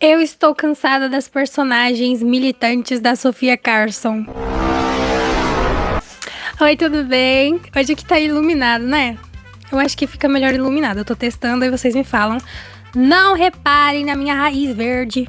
Eu estou cansada das personagens militantes da Sofia Carson. Oi, tudo bem? Hoje aqui tá iluminado, né? Eu acho que fica melhor iluminado. Eu tô testando e vocês me falam. Não reparem na minha raiz verde.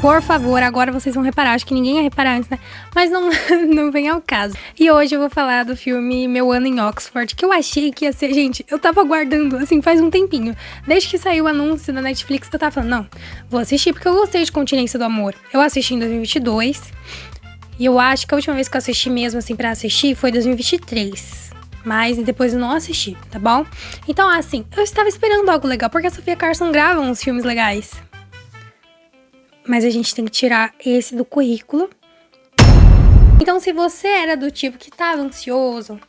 Por favor, agora vocês vão reparar. Acho que ninguém ia reparar antes, né? Mas não, não vem ao caso. E hoje eu vou falar do filme Meu Ano em Oxford, que eu achei que ia ser... Gente, eu tava aguardando, assim, faz um tempinho. Desde que saiu o anúncio da Netflix, eu tava falando, não, vou assistir porque eu gostei de Continência do Amor. Eu assisti em 2022. E eu acho que a última vez que eu assisti mesmo, assim, pra assistir foi 2023. Mas depois eu não assisti, tá bom? Então, assim, eu estava esperando algo legal, porque a Sofia Carson grava uns filmes legais. Mas a gente tem que tirar esse do currículo. Então, se você era do tipo que tava ansioso,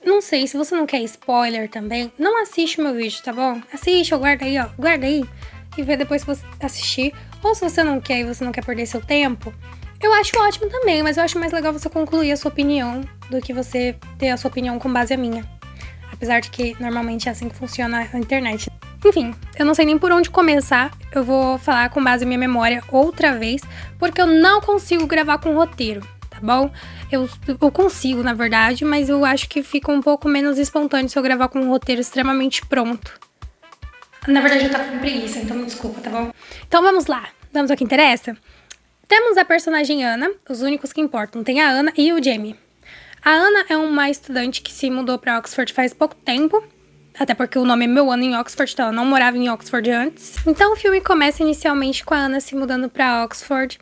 não sei, se você não quer spoiler também, não assiste o meu vídeo, tá bom? Assiste, ou guarda aí, ó, guarda aí e vê depois que você assistir. Ou se você não quer e você não quer perder seu tempo, eu acho ótimo também, mas eu acho mais legal você concluir a sua opinião do que você ter a sua opinião com base a minha. Apesar de que normalmente é assim que funciona a internet. Enfim, eu não sei nem por onde começar. Eu vou falar com base na minha memória outra vez, porque eu não consigo gravar com roteiro, tá bom? Eu consigo, na verdade, mas eu acho que fica um pouco menos espontâneo se eu gravar com um roteiro extremamente pronto. Na verdade, eu tava com preguiça, então me desculpa, tá bom? Então vamos lá, vamos ao que interessa? Temos a personagem Ana, os únicos que importam. Tem a Ana e o Jamie. A Ana é uma estudante que se mudou pra Oxford faz pouco tempo. Até porque o nome é Meu Ano em Oxford, então ela não morava em Oxford antes. Então o filme começa inicialmente com a Ana se mudando pra Oxford.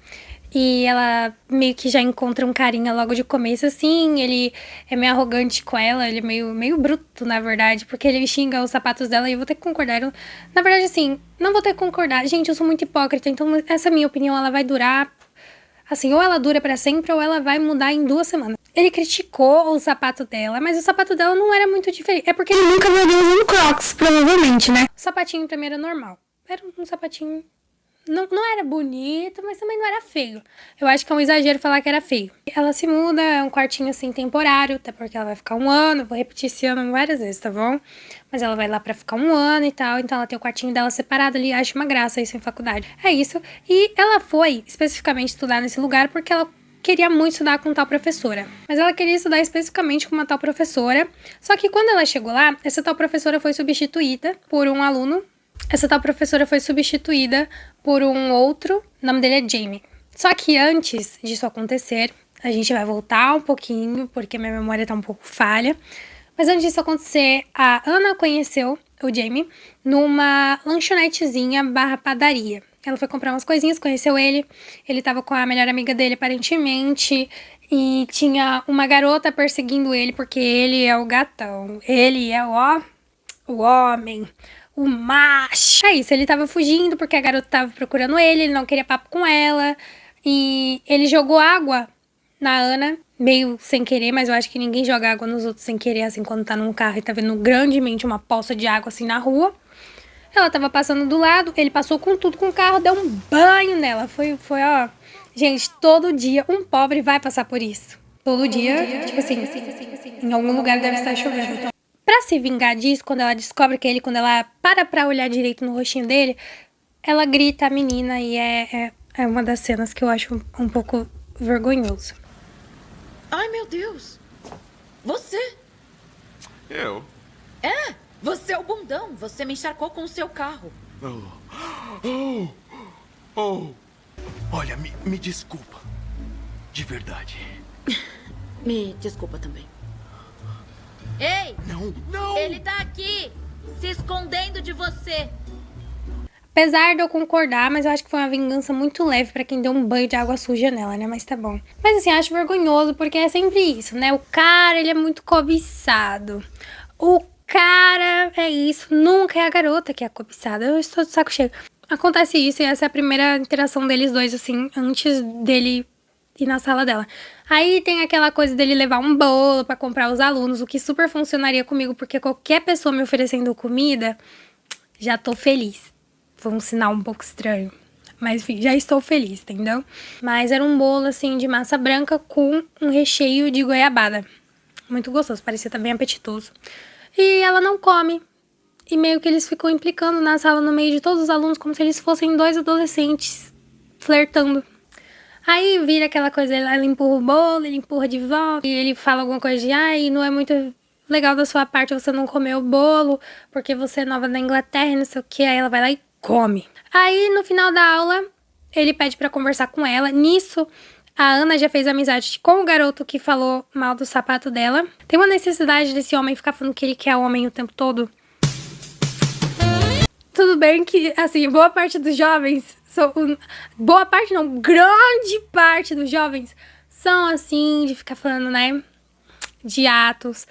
E ela meio que já encontra um carinha logo de começo, assim. Ele é meio arrogante com ela, ele é meio bruto, na verdade. Porque ele xinga os sapatos dela e eu vou ter que concordar. Na verdade, assim, não vou ter que concordar. Gente, eu sou muito hipócrita, então essa minha opinião, ela vai durar... Assim, ou ela dura pra sempre ou ela vai mudar em 2 semanas. Ele criticou o sapato dela, mas o sapato dela não era muito diferente. É porque ele nunca viu alguém usando Crocs, provavelmente, né? O sapatinho pra mim era normal. Era um sapatinho... Não era bonito, mas também não era feio. Eu acho que é um exagero falar que era feio. Ela se muda, é um quartinho assim temporário, até porque ela vai ficar 1 ano. Vou repetir esse ano várias vezes, tá bom? Mas ela vai lá pra ficar 1 ano e tal. Então ela tem o quartinho dela separado ali. Acho uma graça isso em faculdade. É isso. E ela foi especificamente estudar nesse lugar porque ela queria muito estudar com tal professora. Mas ela queria estudar especificamente com uma tal professora. Só que quando ela chegou lá, essa tal professora foi substituída por um aluno. Essa tal professora foi substituída por um outro, o nome dele é Jamie. Só que antes disso acontecer, a gente vai voltar um pouquinho, porque minha memória tá um pouco falha. Mas antes disso acontecer, a Ana conheceu o Jamie numa lanchonetezinha / padaria. Ela foi comprar umas coisinhas, conheceu ele. Ele tava com a melhor amiga dele, aparentemente. E tinha uma garota perseguindo ele, porque ele é o gatão. Ele é o homem, o macho. É isso, ele tava fugindo porque a garota tava procurando ele não queria papo com ela. E ele jogou água na Ana, meio sem querer, mas eu acho que ninguém joga água nos outros sem querer, assim, quando tá num carro e tá vendo grandemente uma poça de água, assim, na rua. Ela tava passando do lado, ele passou com tudo com o carro, deu um banho nela. Foi, ó... Gente, todo dia um pobre vai passar por isso. Todo dia, tipo assim, em algum lugar deve estar chovendo. Então, pra se vingar disso, quando ela descobre que é ele, quando ela para pra olhar direito no rostinho dele, ela grita a menina e é uma das cenas que eu acho um pouco vergonhoso. Ai, meu Deus! Você? Eu? É! Você é o bundão! Você me encharcou com o seu carro. Oh! Olha, me desculpa. De verdade. Me desculpa também. Ei! Não! Ele tá aqui! Se escondendo de você! Apesar de eu concordar, mas eu acho que foi uma vingança muito leve pra quem deu um banho de água suja nela, né? Mas tá bom. Mas assim, acho vergonhoso, porque é sempre isso, né? O cara, ele é muito cobiçado. O cara é isso. Nunca é a garota que é cobiçada. Eu estou de saco cheio. Acontece isso e essa é a primeira interação deles dois, assim, antes dele ir na sala dela. Aí tem aquela coisa dele levar um bolo pra comprar os alunos, o que super funcionaria comigo, porque qualquer pessoa me oferecendo comida, já tô feliz. Foi um sinal um pouco estranho. Mas, enfim, já estou feliz, entendeu? Mas era um bolo, assim, de massa branca com um recheio de goiabada. Muito gostoso, parecia estar bem apetitoso. E ela não come. E meio que eles ficam implicando na sala no meio de todos os alunos, como se eles fossem 2 adolescentes flertando. Aí vira aquela coisa, ela empurra o bolo, ele empurra de volta, e ele fala alguma coisa de, ai, não é muito legal da sua parte você não comer o bolo, porque você é nova da Inglaterra, não sei o que. Aí ela vai lá e come. Aí, no final da aula, ele pede pra conversar com ela. Nisso, a Ana já fez amizade com o garoto que falou mal do sapato dela. Tem uma necessidade desse homem ficar falando que ele quer homem o tempo todo. Tudo bem que, assim, boa parte dos jovens... boa parte não, grande parte dos jovens são assim, de ficar falando, né, de atos.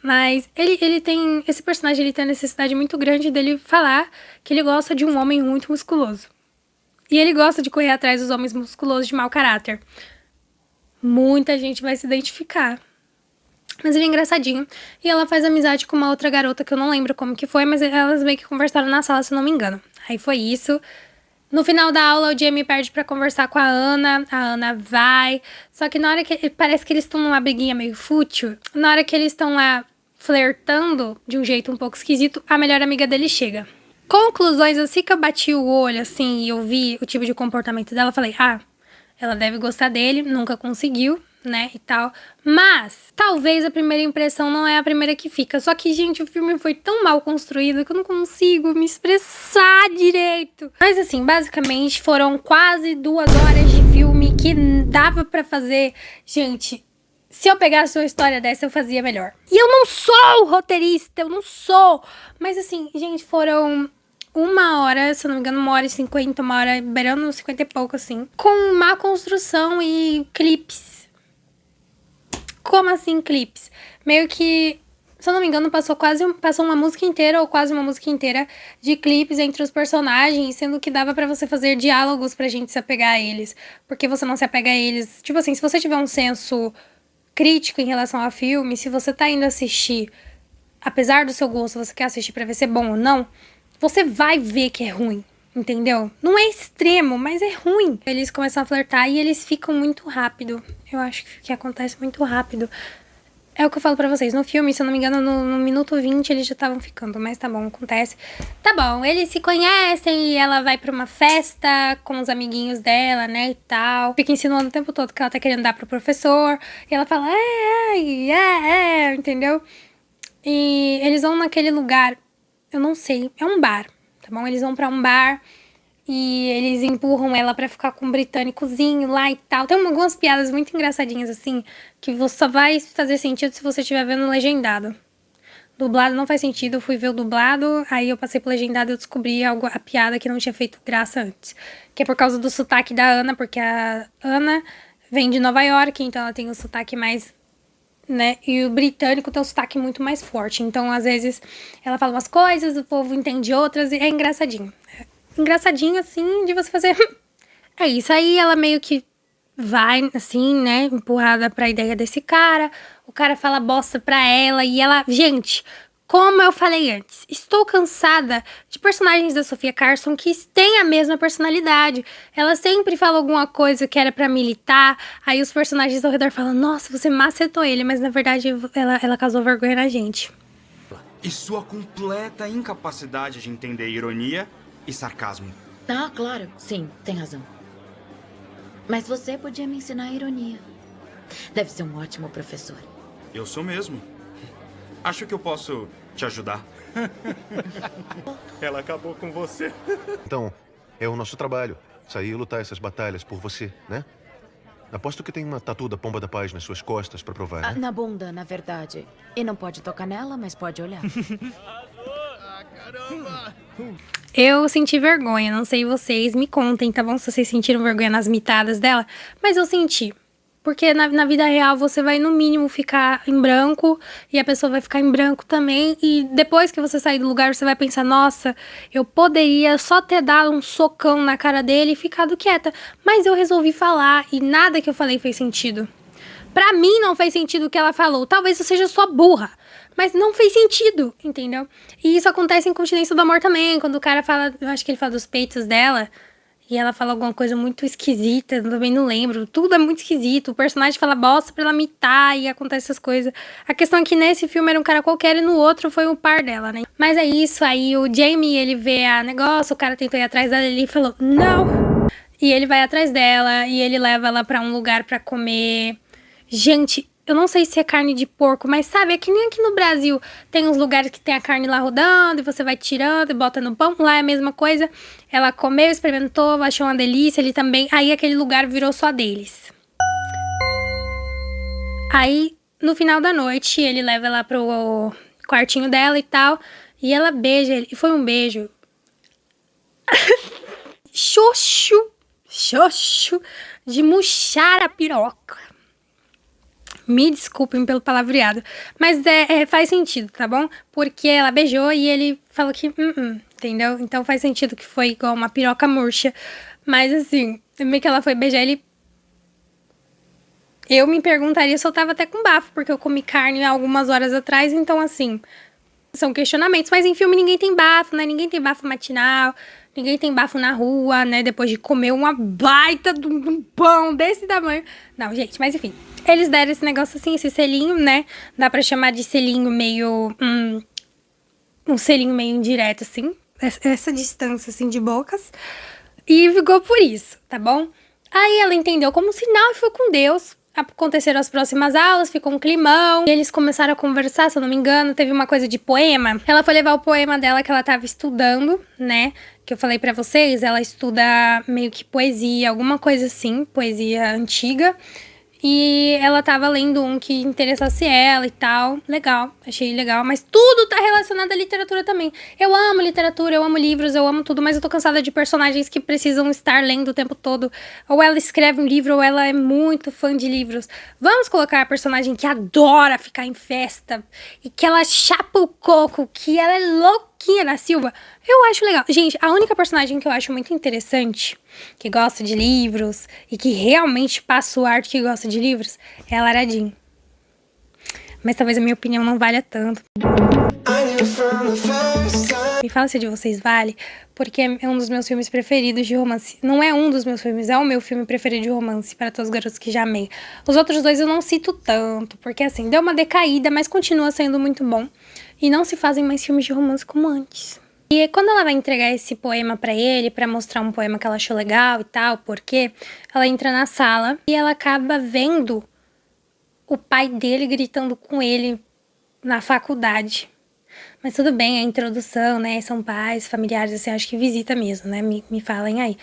Mas ele tem... Esse personagem, ele tem a necessidade muito grande dele falar que ele gosta de um homem muito musculoso. E ele gosta de correr atrás dos homens musculosos de mau caráter. Muita gente vai se identificar. Mas ele é engraçadinho. E ela faz amizade com uma outra garota que eu não lembro como que foi, mas elas meio que conversaram na sala, se eu não me engano. Aí foi isso. No final da aula, o Jamie pede pra conversar com a Ana vai. Só que na hora que... Parece que eles estão numa briguinha meio fútil. Na hora que eles estão lá flertando, de um jeito um pouco esquisito, a melhor amiga dele chega. Conclusões, assim que eu bati o olho, assim, e eu vi o tipo de comportamento dela, eu falei, ela deve gostar dele, nunca conseguiu, né, e tal. Mas, talvez a primeira impressão não é a primeira que fica. Só que, gente, o filme foi tão mal construído que eu não consigo me expressar direito. Mas, assim, basicamente, foram quase 2 horas de filme que dava pra fazer. Gente, se eu pegasse uma história dessa, eu fazia melhor. E eu não sou roteirista, eu não sou. Mas, assim, gente, foram... 1 hora, se eu não me engano, 1h50, 1 hora, beirando 50 e pouco, assim. Com má construção e clipes. Como assim, clipes? Meio que, se eu não me engano, passou uma música inteira, ou quase uma música inteira, de clipes entre os personagens, sendo que dava pra você fazer diálogos pra gente se apegar a eles. Porque você não se apega a eles. Tipo assim, se você tiver um senso crítico em relação ao filme, se você tá indo assistir, apesar do seu gosto, você quer assistir pra ver se é bom ou não, você vai ver que é ruim, entendeu? Não é extremo, mas é ruim. Eles começam a flertar e eles ficam muito rápido. Eu acho que acontece muito rápido. É o que eu falo pra vocês. No filme, se eu não me engano, no minuto 20 eles já estavam ficando. Mas tá bom, acontece. Tá bom, eles se conhecem e ela vai pra uma festa com os amiguinhos dela, né, e tal. Fica ensinando o tempo todo que ela tá querendo dar pro professor. E ela fala, entendeu? E eles vão naquele lugar... Eu não sei, é um bar, tá bom? Eles vão pra um bar e eles empurram ela pra ficar com um britânicozinho lá e tal. Tem algumas piadas muito engraçadinhas, assim, que só vai fazer sentido se você estiver vendo legendado. Dublado não faz sentido, eu fui ver o dublado, aí eu passei pro legendado e eu descobri a piada que não tinha feito graça antes. Que é por causa do sotaque da Ana, porque a Ana vem de Nova York, então ela tem o sotaque mais... né? E o britânico tem um sotaque muito mais forte. Então, às vezes, ela fala umas coisas, o povo entende outras, e é engraçadinho. É engraçadinho, assim, de você fazer... É isso. Aí ela meio que vai, assim, né? Empurrada pra ideia desse cara. O cara fala bosta pra ela e ela... Gente... Como eu falei antes, estou cansada de personagens da Sofia Carson que têm a mesma personalidade. Ela sempre fala alguma coisa que era pra militar, aí os personagens ao redor falam, nossa, você macetou ele, mas na verdade ela causou vergonha na gente. E sua completa incapacidade de entender ironia e sarcasmo. Ah, claro. Sim, tem razão. Mas você podia me ensinar a ironia. Deve ser um ótimo professor. Eu sou mesmo. Acho que eu posso te ajudar. Ela acabou com você. Então, é o nosso trabalho. Sair e lutar essas batalhas por você, né? Aposto que tem uma tatu da Pomba da Paz nas suas costas pra provar, né? Na bunda, na verdade. E não pode tocar nela, mas pode olhar. Eu senti vergonha, não sei vocês, me contem, tá bom? Se vocês sentiram vergonha nas mitadas dela, mas eu senti. Porque na vida real você vai, no mínimo, ficar em branco e a pessoa vai ficar em branco também. E depois que você sair do lugar, você vai pensar, nossa, eu poderia só ter dado um socão na cara dele e ficado quieta. Mas eu resolvi falar e nada que eu falei fez sentido. Pra mim não fez sentido o que ela falou. Talvez eu seja só burra, mas não fez sentido, entendeu? E isso acontece em Continência do Amor também, quando o cara fala, eu acho que ele fala dos peitos dela. E ela fala alguma coisa muito esquisita, eu também não lembro. Tudo é muito esquisito. O personagem fala bosta pra ela imitar e acontece essas coisas. A questão é que nesse filme era um cara qualquer e no outro foi o par dela, né? Mas é isso, aí o Jamie, ele vê a negócio, o cara tentou ir atrás dela e ele falou, não! E ele vai atrás dela e ele leva ela pra um lugar pra comer. Gente, eu não sei se é carne de porco, mas sabe, é que nem aqui no Brasil tem uns lugares que tem a carne lá rodando e você vai tirando e bota no pão. Lá é a mesma coisa. Ela comeu, experimentou, achou uma delícia, ele também. Aí aquele lugar virou só deles. Aí, no final da noite, ele leva ela pro quartinho dela e tal. E ela beija ele. E foi um beijo. Xoxo de murchar a piroca. Me desculpem pelo palavreado, mas faz sentido, tá bom? Porque ela beijou e ele falou que entendeu? Então faz sentido que foi igual uma piroca murcha. Mas assim, meio que ela foi beijar ele. Eu me perguntaria se eu tava até com bafo, porque eu comi carne há algumas horas atrás, então assim, são questionamentos. Mas em filme ninguém tem bafo, né? Ninguém tem bafo matinal, ninguém tem bafo na rua, né? Depois de comer uma baita de um pão desse tamanho. Não, gente, mas enfim. Eles deram esse negócio assim, esse selinho, né? Dá pra chamar de selinho meio... um selinho meio indireto, assim. Essa distância, assim, de bocas. E ficou por isso, tá bom? Aí ela entendeu como sinal e foi com Deus. Aconteceram as próximas aulas, ficou um climão. E eles começaram a conversar, se eu não me engano. Teve uma coisa de poema. Ela foi levar o poema dela que ela tava estudando, né? Que eu falei pra vocês. Ela estuda meio que poesia, alguma coisa assim. Poesia antiga. E ela tava lendo um que interessasse ela e tal. Legal, achei legal. Mas tudo tá relacionado à literatura também. Eu amo literatura, eu amo livros, eu amo tudo. Mas eu tô cansada de personagens que precisam estar lendo o tempo todo. Ou ela escreve um livro, ou ela é muito fã de livros. Vamos colocar a personagem que adora ficar em festa. E que ela chapa o coco, que ela é louquinha da Silva. Eu acho legal. Gente, a única personagem que eu acho muito interessante, que gosta de livros e que realmente passa o ar de que gosta de livros, é a Lara Jean. Mas talvez a minha opinião não valha tanto. Me fala se a de vocês vale, porque é um dos meus filmes preferidos de romance. Não é um dos meus filmes, é o meu filme preferido de romance, Para Todos os Garotos que Já Amei. Os outros dois eu não cito tanto, porque assim, deu uma decaída, mas continua sendo muito bom. E não se fazem mais filmes de romance como antes. E quando ela vai entregar esse poema pra ele, pra mostrar um poema que ela achou legal e tal, porque ela entra na sala e ela acaba vendo o pai dele gritando com ele na faculdade. Mas tudo bem, a introdução, né, são pais, familiares, assim, acho que visita mesmo, né, me falem aí.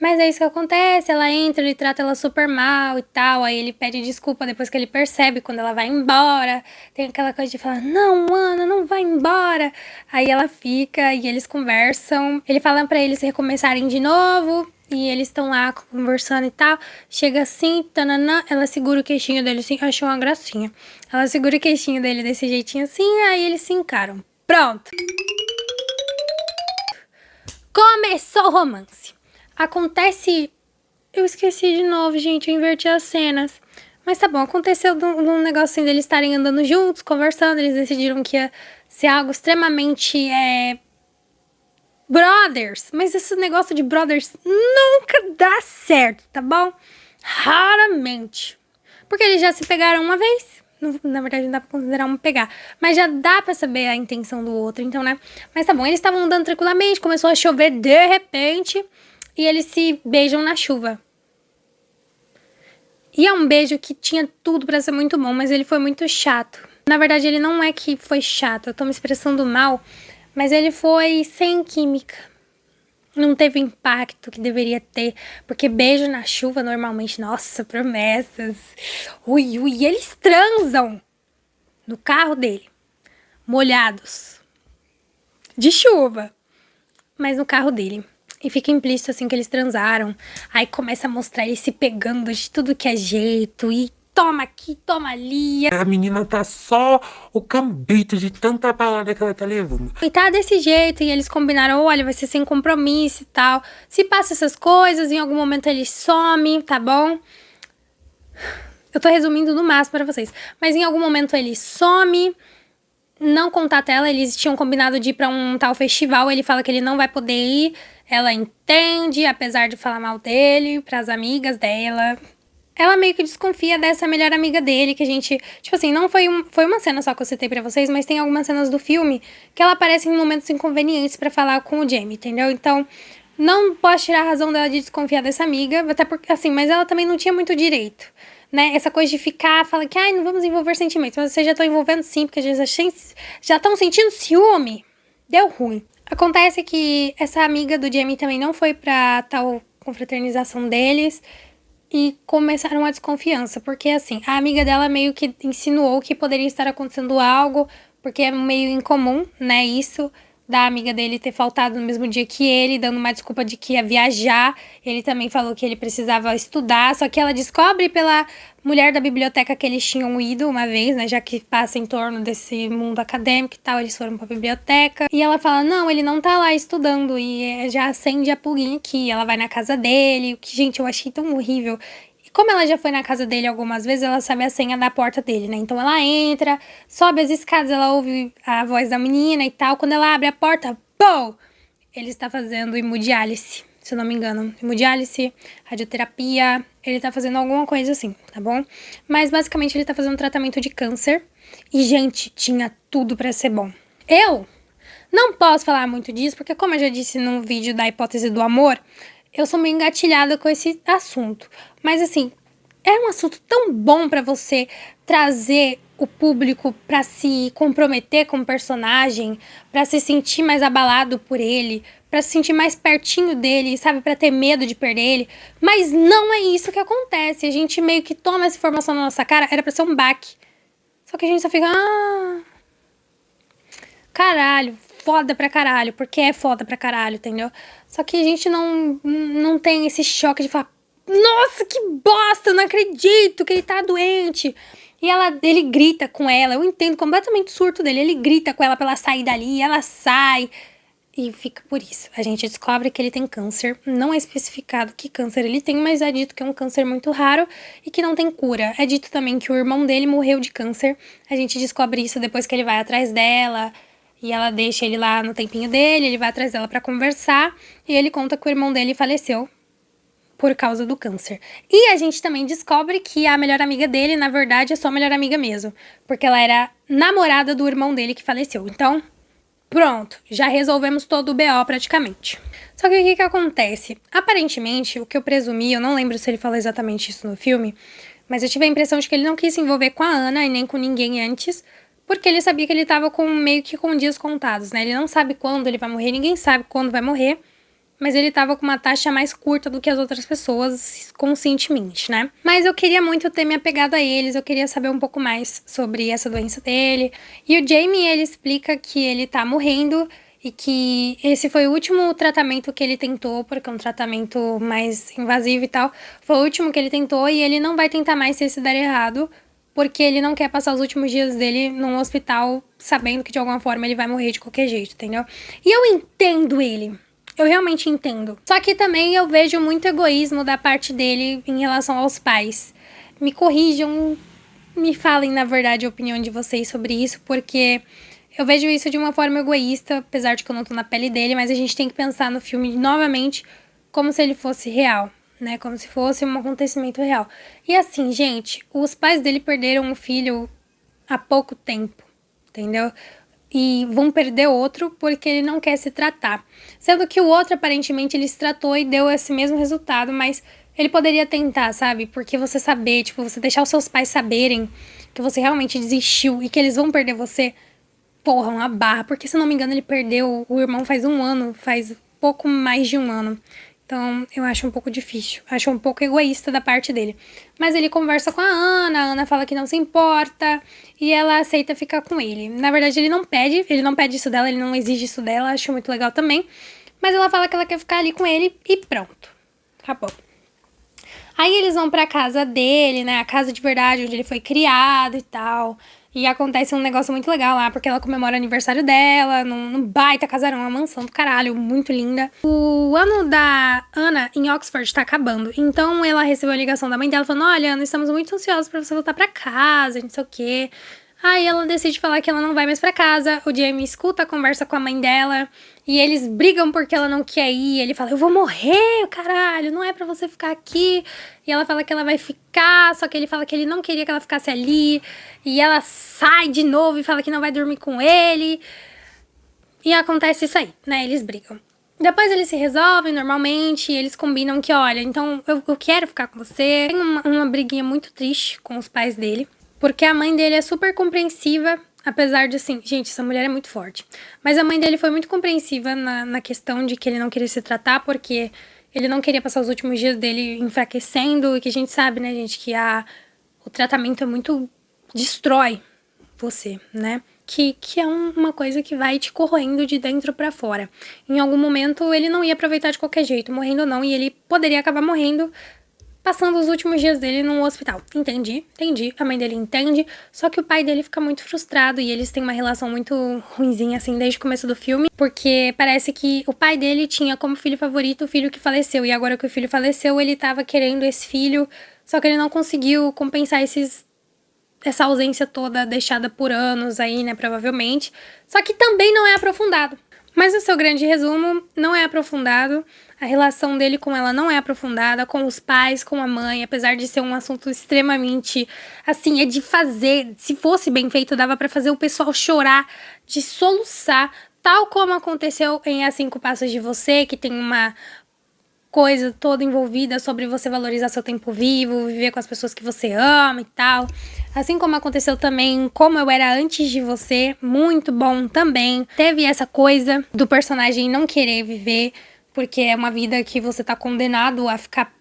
Mas é isso que acontece, ela entra, ele trata ela super mal e tal, aí ele pede desculpa depois que ele percebe quando ela vai embora. Tem aquela coisa de falar, não, Ana, não vai embora. Aí ela fica e eles conversam, ele fala pra eles recomeçarem de novo e eles estão lá conversando e tal. Chega assim, tananã, ela segura o queixinho dele assim, achou uma gracinha. Ela segura o queixinho dele desse jeitinho assim, aí eles se encaram. Pronto! Começou o romance. Acontece... Eu esqueci de novo, gente. Eu inverti as cenas. Mas tá bom, aconteceu num negocinho deles estarem andando juntos, conversando. Eles decidiram que ia ser algo extremamente... brothers. Mas esse negócio de brothers nunca dá certo, tá bom? Raramente. Porque eles já se pegaram uma vez. Na verdade, não dá pra considerar um pegar. Mas já dá pra saber a intenção do outro, então, né? Mas tá bom, eles estavam andando tranquilamente. Começou a chover de repente... E eles se beijam na chuva. E é um beijo que tinha tudo pra ser muito bom, mas ele foi muito chato. Na verdade, ele não é que foi chato, eu tô me expressando mal, mas ele foi sem química. Não teve o impacto que deveria ter, porque beijo na chuva normalmente, nossa, promessas. Ui, e eles transam no carro dele, molhados, de chuva, mas no carro dele. E fica implícito assim que eles transaram. Aí começa a mostrar eles se pegando de tudo que é jeito. E toma aqui, toma ali. A menina tá só o cambito de tanta balada que ela tá levando. E tá desse jeito. E eles combinaram, olha, vai ser sem compromisso e tal. Se passa essas coisas, em algum momento ele some, tá bom? Eu tô resumindo no máximo pra vocês. Mas em algum momento ele some. não contata ela. Eles tinham combinado de ir pra um tal festival. Ele fala que ele não vai poder ir. Ela entende, apesar de falar mal dele, pras amigas dela. Ela meio que desconfia dessa melhor amiga dele, que a gente... Tipo assim, não foi uma cena só que eu citei pra vocês, mas tem algumas cenas do filme que ela aparece em momentos inconvenientes pra falar com o Jamie, entendeu? Então, não posso tirar a razão dela de desconfiar dessa amiga, até porque, assim, mas ela também não tinha muito direito, né? Essa coisa de ficar, fala que, ai, não vamos envolver sentimentos, mas vocês já estão envolvendo sim, porque já estão sentindo ciúme. Deu ruim. Acontece que essa amiga do Jamie também não foi pra tal confraternização deles, e começaram a desconfiança, porque assim, a amiga dela meio que insinuou que poderia estar acontecendo algo, porque é meio incomum, né, isso da amiga dele ter faltado no mesmo dia que ele, dando uma desculpa de que ia viajar. Ele também falou que ele precisava estudar, só que ela descobre pela mulher da biblioteca que eles tinham ido uma vez, né, já que passa em torno desse mundo acadêmico e tal, eles foram pra biblioteca. E ela fala, não, ele não tá lá estudando, e já acende a pulguinha aqui, ela vai na casa dele, o que, gente, eu achei tão horrível. E como ela já foi na casa dele algumas vezes, ela sabe a senha da porta dele, né? Então ela entra, sobe as escadas, ela ouve a voz da menina e tal. Quando ela abre a porta, pô! Ele está fazendo hemodiálise, se eu não me engano. Hemodiálise, radioterapia, ele tá fazendo alguma coisa assim, tá bom? Mas basicamente ele tá fazendo tratamento de câncer. E, gente, tinha tudo pra ser bom. Eu não posso falar muito disso, porque como eu já disse no vídeo da hipótese do amor, eu sou meio engatilhada com esse assunto. Mas assim, é um assunto tão bom pra você trazer o público pra se comprometer com o personagem, pra se sentir mais abalado por ele, pra se sentir mais pertinho dele, sabe? Pra ter medo de perder ele. Mas não é isso que acontece. A gente meio que toma essa informação na nossa cara, era pra ser um baque. Só que a gente só fica... caralho, foda pra caralho, porque é foda pra caralho, entendeu? Só que a gente não tem esse choque de falar, nossa, que bosta, eu não acredito que ele tá doente. E ele grita com ela, eu entendo completamente o surto dele, ele grita com ela pra ela sair dali, ela sai. E fica por isso. A gente descobre que ele tem câncer. Não é especificado que câncer ele tem, mas é dito que é um câncer muito raro e que não tem cura. É dito também que o irmão dele morreu de câncer. A gente descobre isso depois que ele vai atrás dela. E ela deixa ele lá no tempinho dele, ele vai atrás dela pra conversar. E ele conta que o irmão dele faleceu por causa do câncer. E a gente também descobre que a melhor amiga dele, na verdade, é só a melhor amiga mesmo. Porque ela era namorada do irmão dele que faleceu. Então... pronto, já resolvemos todo o BO praticamente. Só que o que acontece? Aparentemente, o que eu presumi, eu não lembro se ele falou exatamente isso no filme, mas eu tive a impressão de que ele não quis se envolver com a Ana e nem com ninguém antes, porque ele sabia que ele tava meio que com dias contados, né? Ele não sabe quando ele vai morrer, ninguém sabe quando vai morrer, mas ele tava com uma taxa mais curta do que as outras pessoas, conscientemente, né? Mas eu queria muito ter me apegado a eles, eu queria saber um pouco mais sobre essa doença dele. E o Jamie, ele explica que ele tá morrendo e que esse foi o último tratamento que ele tentou, porque é um tratamento mais invasivo e tal. Foi o último que ele tentou e ele não vai tentar mais se esse der errado, porque ele não quer passar os últimos dias dele num hospital sabendo que de alguma forma ele vai morrer de qualquer jeito, entendeu? E eu entendo ele. Eu realmente entendo. Só que também eu vejo muito egoísmo da parte dele em relação aos pais. Me corrijam, me falem, na verdade, a opinião de vocês sobre isso, porque eu vejo isso de uma forma egoísta, apesar de que eu não tô na pele dele, mas a gente tem que pensar no filme novamente como se ele fosse real, né? Como se fosse um acontecimento real. E assim, gente, os pais dele perderam um filho há pouco tempo, entendeu? E vão perder outro porque ele não quer se tratar. Sendo que o outro, aparentemente, ele se tratou e deu esse mesmo resultado, mas ele poderia tentar, sabe? Porque você saber, tipo, você deixar os seus pais saberem que você realmente desistiu e que eles vão perder você, porra, uma barra. Porque, se não me engano, ele perdeu o irmão faz um ano, faz pouco mais de um ano. Então, eu acho um pouco difícil. Acho um pouco egoísta da parte dele. Mas ele conversa com a Ana fala que não se importa. E ela aceita ficar com ele. Na verdade, ele não pede isso dela, ele não exige isso dela. Acho muito legal também. Mas ela fala que ela quer ficar ali com ele e pronto. Acabou. Aí eles vão pra casa dele, né? A casa de verdade, onde ele foi criado e tal. E acontece um negócio muito legal lá, porque ela comemora o aniversário dela, num baita casarão, uma mansão do caralho, muito linda. O ano da Ana em Oxford tá acabando, então ela recebeu a ligação da mãe dela falando, olha, Ana, estamos muito ansiosos pra você voltar pra casa, não sei o quê. Aí ela decide falar que ela não vai mais pra casa. O Jamie escuta a conversa com a mãe dela. E eles brigam porque ela não quer ir. Ele fala, eu vou morrer, caralho, não é pra você ficar aqui. E ela fala que ela vai ficar, só que ele fala que ele não queria que ela ficasse ali. E ela sai de novo e fala que não vai dormir com ele. E acontece isso aí, né? Eles brigam. Depois eles se resolvem normalmente, eles combinam que, olha, então eu quero ficar com você. Tem uma briguinha muito triste com os pais dele, porque a mãe dele é super compreensiva, apesar de, assim, gente, essa mulher é muito forte. Mas a mãe dele foi muito compreensiva na questão de que ele não queria se tratar, porque ele não queria passar os últimos dias dele enfraquecendo, e que a gente sabe, né, gente, que o tratamento é muito... destrói você, né? Que é uma coisa que vai te corroendo de dentro pra fora. Em algum momento, ele não ia aproveitar de qualquer jeito, morrendo ou não, e ele poderia acabar morrendo passando os últimos dias dele num hospital. Entendi. A mãe dele entende, só que o pai dele fica muito frustrado e eles têm uma relação muito ruinzinha, assim, desde o começo do filme, porque parece que o pai dele tinha como filho favorito o filho que faleceu, e agora que o filho faleceu, ele tava querendo esse filho, só que ele não conseguiu compensar essa ausência toda deixada por anos aí, né, provavelmente. Só que também não é aprofundado. Mas o seu grande resumo não é aprofundado. A relação dele com ela não é aprofundada, com os pais, com a mãe, apesar de ser um assunto extremamente, assim, é de fazer. Se fosse bem feito, dava pra fazer o pessoal chorar, de soluçar, tal como aconteceu em A Cinco Passos de Você, que tem uma coisa toda envolvida sobre você valorizar seu tempo vivo, viver com as pessoas que você ama e tal. Assim como aconteceu também Como Eu Era Antes de Você, muito bom também. Teve essa coisa do personagem não querer viver, porque é uma vida que você tá condenado a ficar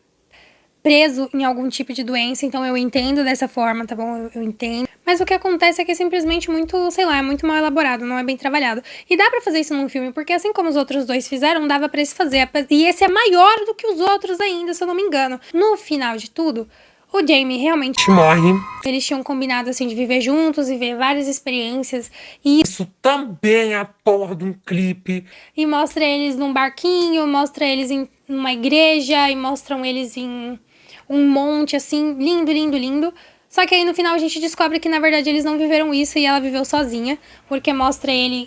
preso em algum tipo de doença, então eu entendo dessa forma, tá bom? Eu entendo. Mas o que acontece é que é simplesmente muito, sei lá, é muito mal elaborado, não é bem trabalhado. E dá pra fazer isso num filme, porque assim como os outros dois fizeram, dava pra esse fazer. E esse é maior do que os outros ainda, se eu não me engano. No final de tudo, o Jamie realmente Morre. eles tinham combinado, assim, de viver juntos, viver várias experiências. E Isso também é a porra de um clipe. E mostra eles num barquinho, mostra eles em uma igreja, e mostram eles em um monte, assim, lindo, lindo, lindo. Só que aí no final a gente descobre que na verdade eles não viveram isso e ela viveu sozinha, porque mostra ele,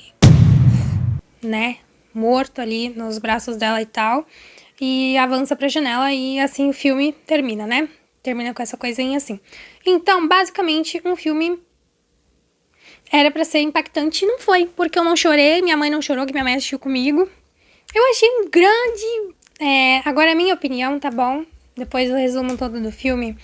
né, morto ali nos braços dela e tal, e avança pra janela e assim o filme termina, né? Termina com essa coisinha assim. Então, basicamente, um filme era pra ser impactante e não foi, porque eu não chorei, minha mãe não chorou, que minha mãe assistiu comigo. Eu achei um grande... agora a minha opinião, tá bom? Depois do resumo todo do filme,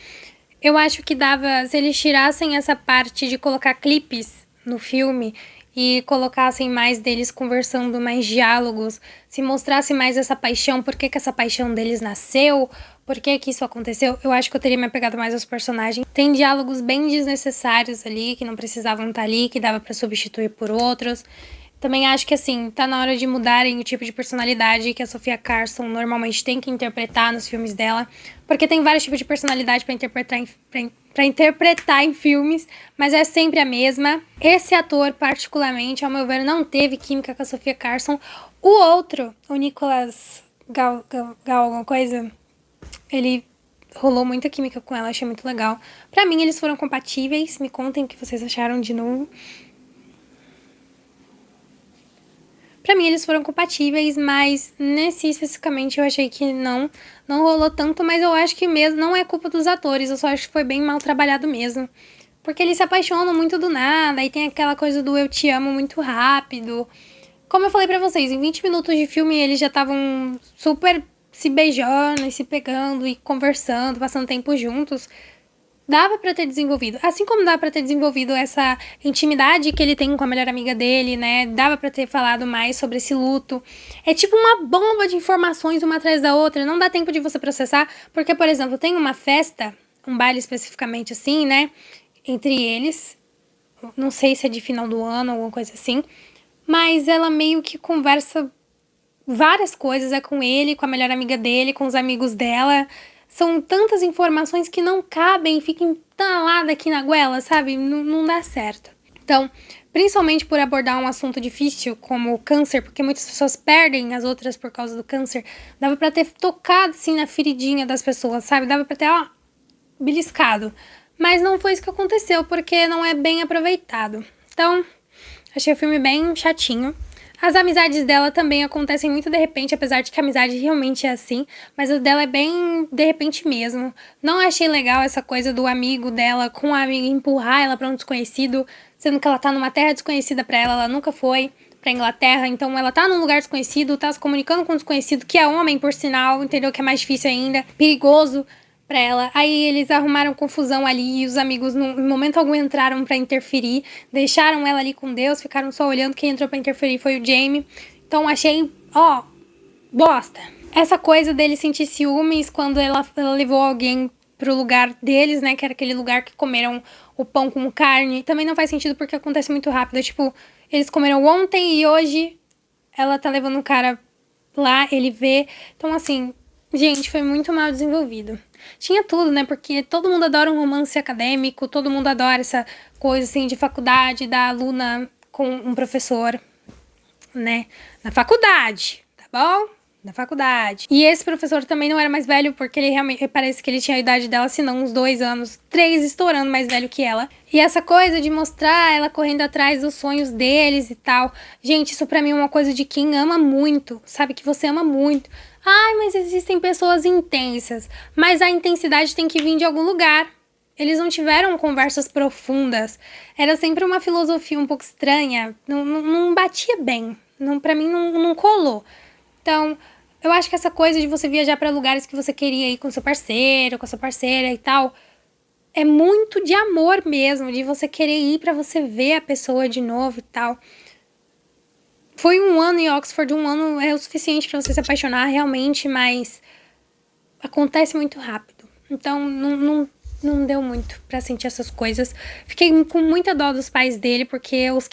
eu acho que dava, se eles tirassem essa parte de colocar clipes no filme e colocassem mais deles conversando, mais diálogos, se mostrasse mais essa paixão, por que essa paixão deles nasceu, por que isso aconteceu, eu acho que eu teria me apegado mais aos personagens. Tem diálogos bem desnecessários ali, que não precisavam estar ali, que dava pra substituir por outros. Também acho que, assim, tá na hora de mudarem o tipo de personalidade que a Sofia Carson normalmente tem que interpretar nos filmes dela. Porque tem vários tipos de personalidade pra interpretar em filmes, mas é sempre a mesma. Esse ator, particularmente, ao meu ver, não teve química com a Sofia Carson. O outro, o Nicolas Gal alguma coisa, ele rolou muita química com ela, achei muito legal. Pra mim, eles foram compatíveis. Me contem o que vocês acharam de novo. Pra mim, eles foram compatíveis, mas nesse especificamente eu achei que não rolou tanto, mas eu acho que mesmo não é culpa dos atores, eu só acho que foi bem mal trabalhado mesmo. Porque eles se apaixonam muito do nada, e tem aquela coisa do eu te amo muito rápido. Como eu falei pra vocês, em 20 minutos de filme eles já estavam super se beijando e se pegando e conversando, passando tempo juntos. Dava pra ter desenvolvido, assim como dava pra ter desenvolvido essa intimidade que ele tem com a melhor amiga dele, né? Dava pra ter falado mais sobre esse luto. É tipo uma bomba de informações uma atrás da outra, não dá tempo de você processar, porque, por exemplo, tem uma festa, um baile especificamente assim, né? Entre eles, não sei se é de final do ano, alguma coisa assim, mas ela meio que conversa várias coisas, é com ele, com a melhor amiga dele, com os amigos dela. São tantas informações que não cabem, fica entalada aqui na goela, sabe? Não dá certo. Então, principalmente por abordar um assunto difícil como o câncer, porque muitas pessoas perdem as outras por causa do câncer, dava pra ter tocado, assim, na feridinha das pessoas, sabe? Dava pra ter, beliscado. Mas não foi isso que aconteceu, porque não é bem aproveitado. Então, achei o filme bem chatinho. As amizades dela também acontecem muito de repente, apesar de que a amizade realmente é assim, mas a dela é bem de repente mesmo. Não achei legal essa coisa do amigo dela com a amiga empurrar ela pra um desconhecido, sendo que ela tá numa terra desconhecida pra ela, ela nunca foi pra Inglaterra, então ela tá num lugar desconhecido, tá se comunicando com um desconhecido, que é homem, por sinal, entendeu? Que é mais difícil ainda, perigoso pra ela. Aí eles arrumaram confusão ali e os amigos em momento algum entraram pra interferir, deixaram ela ali com Deus, ficaram só olhando. Quem entrou pra interferir foi o Jamie. Então achei, bosta. Essa coisa dele sentir ciúmes quando ela levou alguém pro lugar deles, né, que era aquele lugar que comeram o pão com carne, também não faz sentido porque acontece muito rápido. Tipo, eles comeram ontem e hoje ela tá levando um cara lá, ele vê. Então assim, gente, foi muito mal desenvolvido. Tinha tudo, né? Porque todo mundo adora um romance acadêmico, todo mundo adora essa coisa, assim, de faculdade, da aluna com um professor, né? Na faculdade, tá bom? Na faculdade. E esse professor também não era mais velho, porque ele realmente, parece que ele tinha a idade dela, se não uns 2 anos, 3, estourando mais velho que ela. E essa coisa de mostrar ela correndo atrás dos sonhos deles e tal. Gente, isso pra mim é uma coisa de quem ama muito, sabe? Que você ama muito. Ai, mas existem pessoas intensas. Mas a intensidade tem que vir de algum lugar. Eles não tiveram conversas profundas. Era sempre uma filosofia um pouco estranha. Não batia bem. Pra mim não colou. Então, eu acho que essa coisa de você viajar pra lugares que você queria ir com seu parceiro, com a sua parceira e tal, é muito de amor mesmo, de você querer ir pra você ver a pessoa de novo e tal. Foi 1 ano em Oxford, 1 ano é o suficiente pra você se apaixonar realmente, mas acontece muito rápido. Então, não deu muito pra sentir essas coisas. Fiquei com muita dó dos pais dele, porque os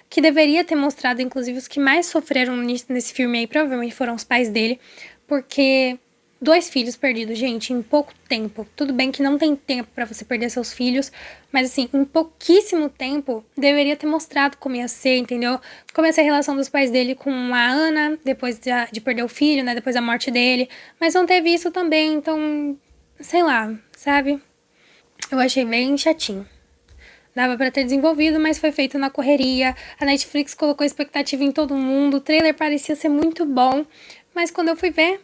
que deveria ter mostrado, inclusive os que mais sofreram nesse filme aí, provavelmente foram os pais dele, porque 2 filhos perdidos, gente, em pouco tempo. Tudo bem que não tem tempo pra você perder seus filhos, mas assim, em pouquíssimo tempo, deveria ter mostrado como ia ser, entendeu? Como ia ser a relação dos pais dele com a Ana, depois de perder o filho, né, depois da morte dele, mas não teve isso também, então, sei lá, sabe? Eu achei bem chatinho. Dava pra ter desenvolvido, mas foi feito na correria. A Netflix colocou expectativa em todo mundo, o trailer parecia ser muito bom, mas quando eu fui ver...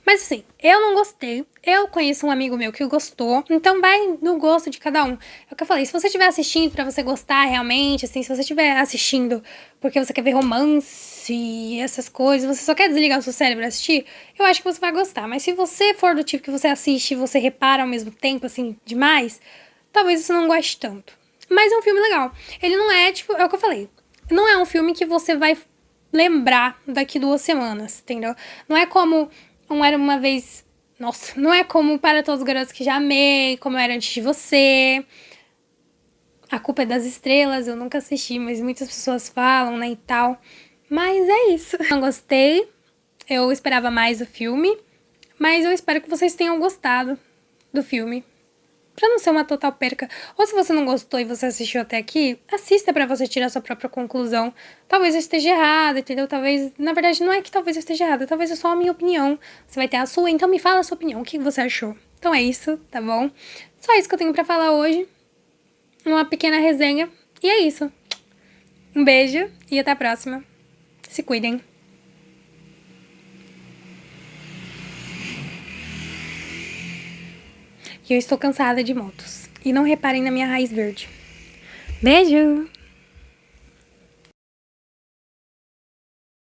Mas assim, eu não gostei, eu conheço um amigo meu que gostou, então vai no gosto de cada um. É o que eu falei, se você estiver assistindo pra você gostar realmente, assim, se você estiver assistindo porque você quer ver romance e essas coisas, você só quer desligar o seu cérebro e assistir, eu acho que você vai gostar. Mas se você for do tipo que você assiste e você repara ao mesmo tempo, assim, demais, talvez você não goste tanto. Mas é um filme legal. Ele não é, tipo, é o que eu falei, não é um filme que você vai lembrar daqui 2 semanas, entendeu? Não é como... Era uma vez... Nossa, não é como Para Todos os Garotos que Já Amei, como era Antes de Você. A Culpa é das Estrelas, eu nunca assisti, mas muitas pessoas falam, né, e tal. Mas é isso. Não gostei. Eu esperava mais do filme. Mas eu espero que vocês tenham gostado do filme. Pra não ser uma total perca. Ou se você não gostou e você assistiu até aqui, assista pra você tirar sua própria conclusão. Talvez eu esteja errada, entendeu? Talvez... Na verdade, não é que talvez eu esteja errada. Talvez é só a minha opinião. Você vai ter a sua, então me fala a sua opinião. O que você achou? Então é isso, tá bom? Só isso que eu tenho pra falar hoje. Uma pequena resenha. E é isso. Um beijo e até a próxima. Se cuidem. E eu estou cansada de motos. E não reparem na minha raiz verde. Beijo!